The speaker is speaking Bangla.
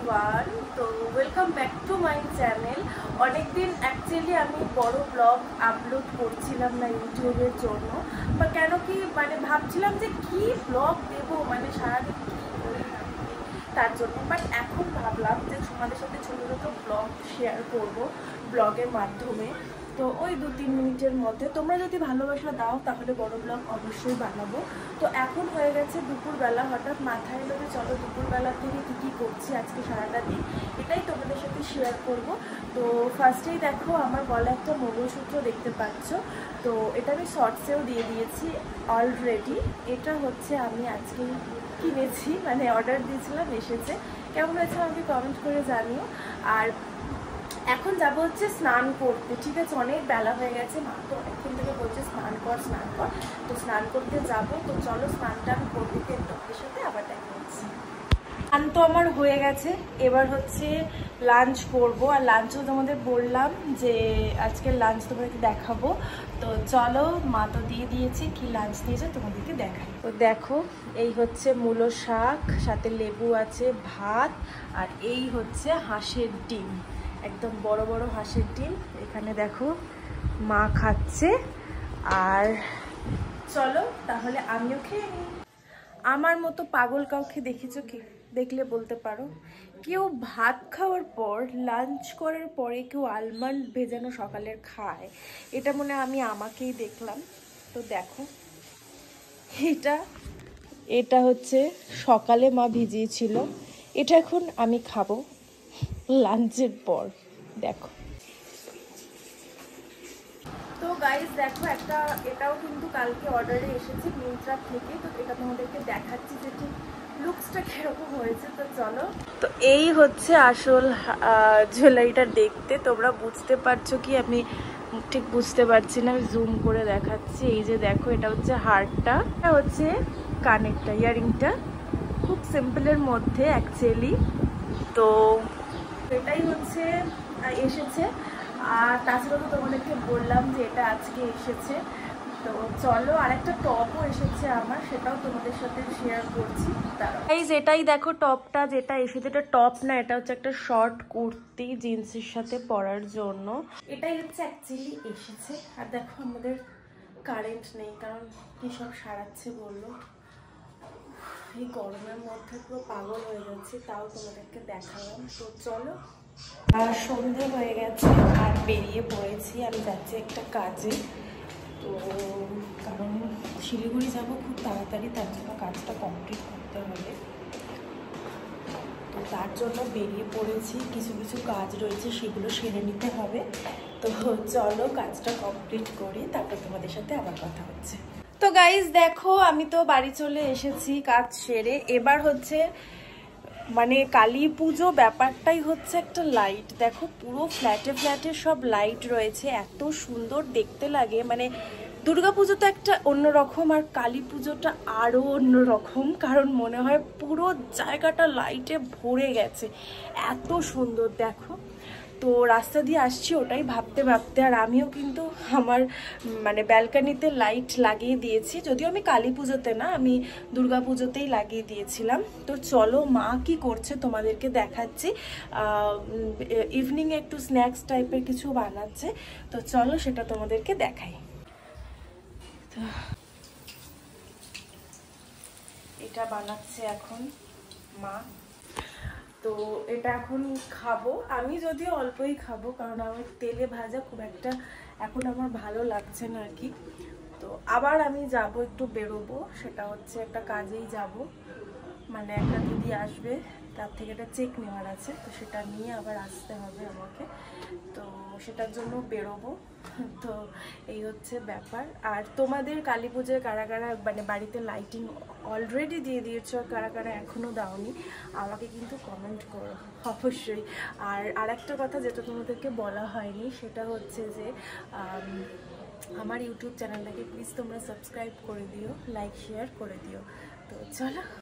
এভরিওয়ান, তো welcome back to my channel. অনেকদিন অ্যাকচুয়ালি আমি বড় ব্লগ আপলোড করছিলাম না ইউটিউবের জন্য, বা কেন কি ভাবছিলাম যে কি ব্লগ দেবো, সারাদিন কী করি না করি তার জন্য। বাট এখন ভাবলাম যে তোমাদের সাথে ছোটো ছোটো ব্লগ শেয়ার করবো ব্লগের মাধ্যমে। তো ওই 2-3 মিনিটের মধ্যে তোমরা যদি ভালোবাসা দাও তাহলে বড় ব্লগ অবশ্যই বানাবো। তো এখন হয়ে গেছে দুপুরবেলা, হঠাৎ মাথায় এলো যে চলো দুপুরবেলা থেকে কী কী করছি আজকে সারাটা দিন, এটাই তোমাদের সাথে শেয়ার করব। তো ফার্স্টেই দেখো আমার গলায় একটা মঙ্গলসূত্র দেখতে পাচ্ছ, তো এটা আমি শর্টসেও দিয়ে দিয়েছি অলরেডি। এটা হচ্ছে আমি আজকেই কিনেছি, অর্ডার দিয়েছিলাম, এসেছে। কেমন হয়েছে আমাকে কমেন্ট করে জানিও। আর এখন যাবো হচ্ছে স্নান করতে, ঠিক আছে? অনেক বেলা হয়ে গেছে, মা তো অনেকক্ষণ থেকে বলছে স্নান কর স্নান কর, তো স্নান করতে যাবো। তো চলো স্নানটা আমি করবো, তোমাদের সাথে আবার দেখা হচ্ছে। স্নান তো আমার হয়ে গেছে, এবার হচ্ছে লাঞ্চ করবো। আর লাঞ্চও তোমাদের বললাম যে আজকের লাঞ্চ তোমাদেরকে দেখাবো। তো চলো, মা তো দিয়ে দিয়েছে, কি লাঞ্চ দিয়েছে তোমাদেরকে দেখাই। তো দেখো, এই হচ্ছে মূলো শাক, সাথে লেবু আছে, ভাত, আর এই হচ্ছে হাঁসের ডিম, একদম বড় বড় হাঁসের ডিম। এখানে দেখো মা খাচ্ছে। আর চলো তাহলে আমিও খেয়ে নিই। আমার মতো পাগল কাউকে দেখেছো কি? দেখলে বলতে পারো। কেউ ভাত খাওয়ার পর, লাঞ্চ করার পরে কেউ আলমন্ড ভেজানো সকালের খায়, এটা মনে হয় আমি আমাকেই দেখলাম। তো দেখো, এটা হচ্ছে সকালে মা ভিজিয়েছিল, এটা এখন আমি খাবো লাঞ্চের পর। দেখো তো গাইস, দেখো এটাও কিন্তু কালকে অর্ডারে এসেছে মিন্ত্রা থেকে। তো এটা তোমাদেরকে দেখাচ্ছি যে ঠিক লুকসটা কিরকম হয়েছে। তো চলো, তো এই হচ্ছে আসল জুয়েলারিটা দেখতে। তোমরা বুঝতে পারছো কি? আমি ঠিক বুঝতে পারছি না, আমি জুম করে দেখাচ্ছি। এই যে দেখো, এটা হচ্ছে হারটা, এটা হচ্ছে কানেরটা, ইয়ারিংটা, খুব সিম্পলের মধ্যে অ্যাকচুয়ালি। তো এটাই হচ্ছে এসেছে। আর তাছাড়া তো তোমাদেরকে বললাম যে এটা আজকে এসেছে। তো চলো, আর একটা টপও এসেছে আমার, সেটাও তোমাদের সাথে শেয়ার করছি। গাইস, এটাই দেখো টপটা যেটা এসেছে, এটা টপ না, এটা হচ্ছে একটা শর্ট কুর্তি জিন্সের সাথে পরার জন্য। এটাই হচ্ছে অ্যাকচুয়ালি এসেছে। আর দেখো আমাদের কারেন্ট নেই, কারণ কি সব সারাচ্ছে বললো। এই গরমের মধ্যে পুরো পাগল হয়ে যাচ্ছে, তাও তোমাদেরকে দেখালাম। তো চলো, সন্ধে হয়ে গেছে আর বেরিয়ে পড়েছি। আমি যাচ্ছি একটা কাজে, তো কারণ শিলিগুড়ি যাব খুব তাড়াতাড়ি, তার জন্য কাজটা কমপ্লিট করতে হবে। তো তার জন্য বেরিয়ে পড়েছি, কিছু কিছু কাজ রয়েছে সেগুলো সেরে নিতে হবে। তো চলো কাজটা কমপ্লিট করি, তারপর তোমাদের সাথে আবার কথা হচ্ছে। তো গাইজ দেখো, আমি তো বাড়ি চলে এসেছি কাজ সেরে। এবার হচ্ছে কালী পুজো ব্যাপারটাই হচ্ছে একটা লাইট। দেখো পুরো ফ্ল্যাটে ফ্ল্যাটে সব লাইট রয়েছে, এত সুন্দর দেখতে লাগে। দুর্গা পুজো তো একটা অন্যরকম, আর কালী পুজোটা আরও অন্যরকম, কারণ মনে হয় পুরো জায়গাটা লাইটে ভরে গেছে, এত সুন্দর। দেখো, তো রাস্তা দিয়ে আসছি ওটাই ভাবতে ভাবতে। আর আমিও কিন্তু আমার ব্যালকানিতে লাইট লাগিয়ে দিয়েছি, যদিও আমি কালী পুজোতে না, আমি দুর্গা পুজোতেই লাগিয়ে দিয়েছিলাম। তো চলো, মা কি করছে তোমাদেরকে দেখাচ্ছি। ইভিনিংয়ে একটু স্ন্যাক্স টাইপের কিছু বানাচ্ছে, তো চলো সেটা তোমাদেরকে দেখাই। তো এটা বানাচ্ছে এখন মা, তো এটা এখন খাবো। আমি যদিও অল্পই খাবো, কারণ আমার তেলে ভাজা খুব একটা এখন আমার ভালো লাগছে না আর কি। তো আবার আমি যাব, একটু বেরোবো, সেটা হচ্ছে একটা কাজেই যাব, একটা দিদি আসবে, তার থেকে একটা চেক নেওয়ার আছে, তো সেটা নিয়ে আবার আসতে হবে আমাকে, তো সেটার জন্য বেরোবো। তো এই হচ্ছে ব্যাপার। আর তোমাদের কালী পুজোয় কারা কারা বাড়িতে লাইটিং অলরেডি দিয়ে দিয়েছ, কারা কারা এখনও দাওনি, আমাকে কিন্তু কমেন্ট করো অবশ্যই। আর একটা কথা যেটা তোমাদেরকে বলা হয়নি, সেটা হচ্ছে যে আমার ইউটিউব চ্যানেলটাকে প্লিজ তোমরা সাবস্ক্রাইব করে দিও, লাইক শেয়ার করে দিও। তো চলো।